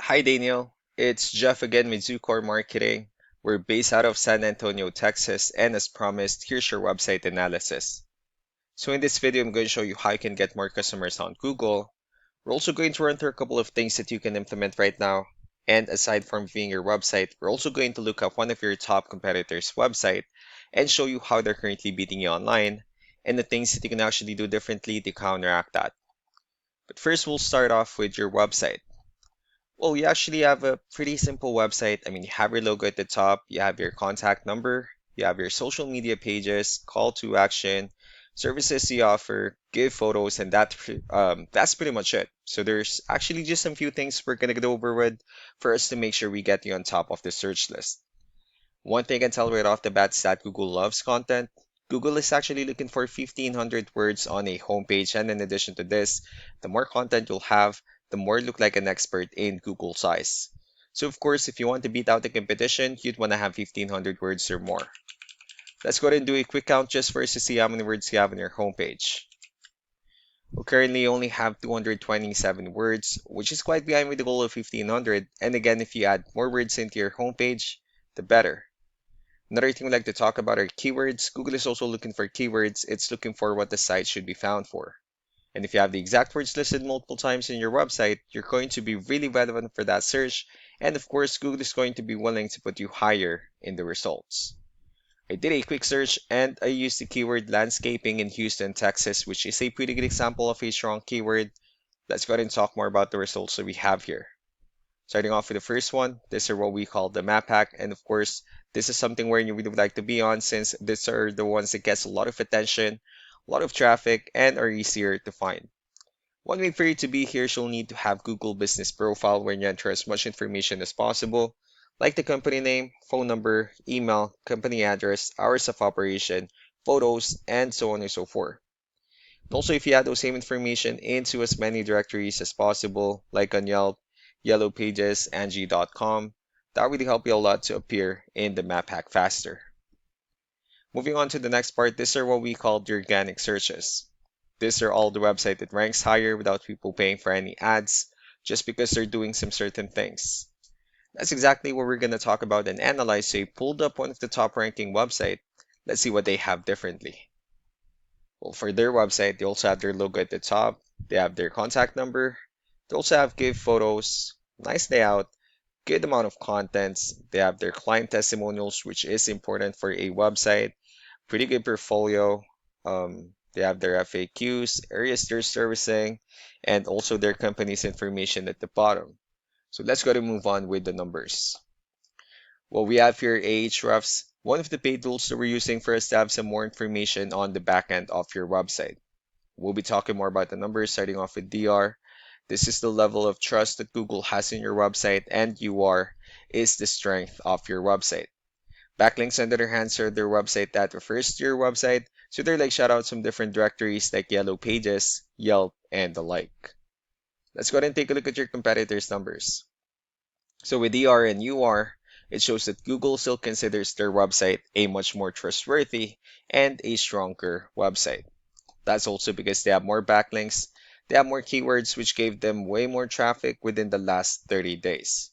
Hi Daniel, it's Jeff again with Zucore Marketing. We're based out of San Antonio, Texas, and as promised, here's your website analysis. So in this video, I'm going to show you how you can get more customers on Google. We're also going to run through a couple of things that you can implement right now. And aside from viewing your website, we're also going to look up one of your top competitors' website and show you how they're currently beating you online and the things that you can actually do differently to counteract that. But first, we'll start off with your website. Well, you actually have a pretty simple website. I mean, you have your logo at the top, you have your contact number, you have your social media pages, call to action, services you offer, give photos, and that's pretty much it. So there's actually just some few things we're gonna go over with for us to make sure we get you on top of the search list. One thing I can tell right off the bat is that Google loves content. Google is actually looking for 1,500 words on a homepage, and in addition to this, the more content you'll have, the more you look like an expert in Google size. So of course, if you want to beat out the competition, you'd want to have 1,500 words or more. Let's go ahead and do a quick count just for us to see how many words you have on your homepage. We currently only have 227 words, which is quite behind with the goal of 1,500. And again, if you add more words into your homepage, the better. Another thing we like to talk about are keywords. Google is also looking for keywords. It's looking for what the site should be found for. And if you have the exact words listed multiple times in your website, you're going to be really relevant for that search. And of course, Google is going to be willing to put you higher in the results. I did a quick search and I used the keyword landscaping in Houston, Texas, which is a pretty good example of a strong keyword. Let's go ahead and talk more about the results that we have here. Starting off with the first one, these are what we call the map hack. And of course, this is something where you really would like to be on since these are the ones that gets a lot of attention, a lot of traffic, and are easier to find. One way for you to be here is you'll need to have Google Business Profile where you enter as much information as possible, like the company name, phone number, email, company address, hours of operation, photos, and so on and so forth. And also, if you add those same information into as many directories as possible, like on Yelp, Yellow Pages, Angie.com, that really help you a lot to appear in the map hack faster. Moving on to the next part, these are what we call the organic searches. These are all the website that ranks higher without people paying for any ads, just because they're doing some certain things. That's exactly what we're going to talk about and analyze. So you pulled up one of the top ranking website. Let's see what they have differently. Well, for their website, they also have their logo at the top. They have their contact number. They also have give photos, nice layout, good amount of contents. They have their client testimonials, which is important for a website. Pretty good portfolio. They have their FAQs, areas they're servicing, and also their company's information at the bottom. So let's go to move on with the numbers. Well, we have here Ahrefs, one of the paid tools that we're using for us to have some more information on the back end of your website. We'll be talking more about the numbers, starting off with DR. This is the level of trust that Google has in your website, and UR is the strength of your website. Backlinks, on the other hand, are their website that refers to your website, so they're like shoutouts from different directories like Yellow Pages, Yelp, and the like. Let's go ahead and take a look at your competitors' numbers. So with DR and UR, it shows that Google still considers their website a much more trustworthy and a stronger website. That's also because they have more backlinks, they have more keywords, which gave them way more traffic within the last 30 days.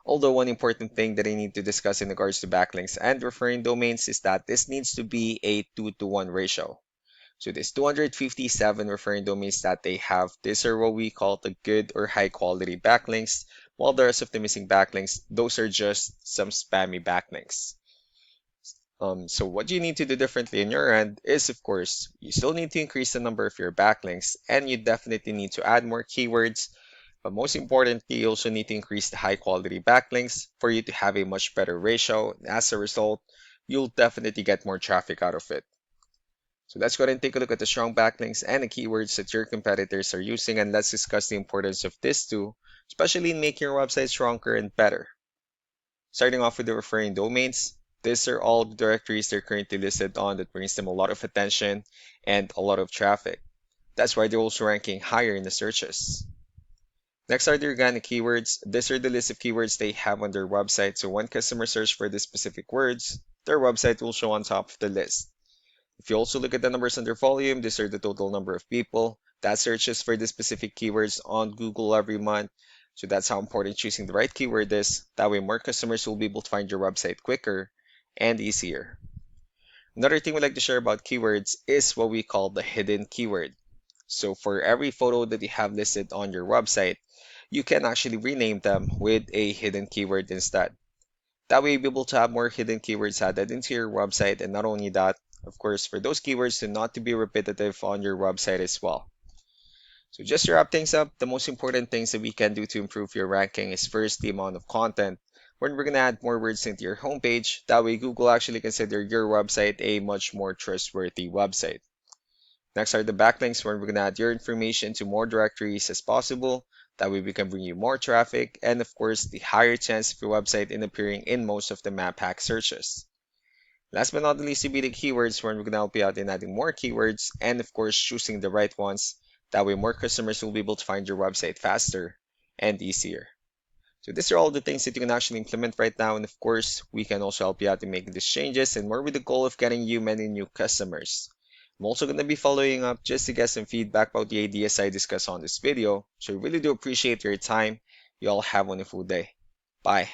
Although one important thing that I need to discuss in regards to backlinks and referring domains is that this needs to be a 2-to-1 ratio. So this 257 referring domains that they have, these are what we call the good or high quality backlinks, while the rest of the missing backlinks, those are just some spammy backlinks. So what you need to do differently on your end is, of course, you still need to increase the number of your backlinks, and you definitely need to add more keywords. But most importantly, you also need to increase the high quality backlinks for you to have a much better ratio. And as a result, you'll definitely get more traffic out of it. So let's go ahead and take a look at the strong backlinks and the keywords that your competitors are using, and let's discuss the importance of this too, especially in making your website stronger and better. Starting off with the referring domains, these are all the directories they're currently listed on that brings them a lot of attention and a lot of traffic. That's why they're also ranking higher in the searches. Next are the organic keywords. These are the list of keywords they have on their website. So when customers search for the specific words, their website will show on top of the list. If you also look at the numbers under volume, these are the total number of people that searches for the specific keywords on Google every month. So that's how important choosing the right keyword is. That way more customers will be able to find your website quicker and easier. Another thing we like to share about keywords is what we call the hidden keyword. So for every photo that you have listed on your website, you can actually rename them with a hidden keyword instead. That way you'll be able to have more hidden keywords added into your website, and not only that, of course, for those keywords to not to be repetitive on your website as well. So just to wrap things up, the most important things that we can do to improve your ranking is first the amount of content. When we're going to add more words into your homepage, that way Google actually consider your website a much more trustworthy website. Next are the backlinks, where we're going to add your information to more directories as possible. That way we can bring you more traffic and of course the higher chance of your website in appearing in most of the map hack searches. Last but not least, to be the keywords, where we're going to help you out in adding more keywords and of course choosing the right ones. That way more customers will be able to find your website faster and easier. So these are all the things that you can actually implement right now, and of course, we can also help you out in making these changes and more with the goal of getting you many new customers. I'm also going to be following up just to get some feedback about the ideas I discussed on this video, so I really do appreciate your time. You all have a wonderful day. Bye.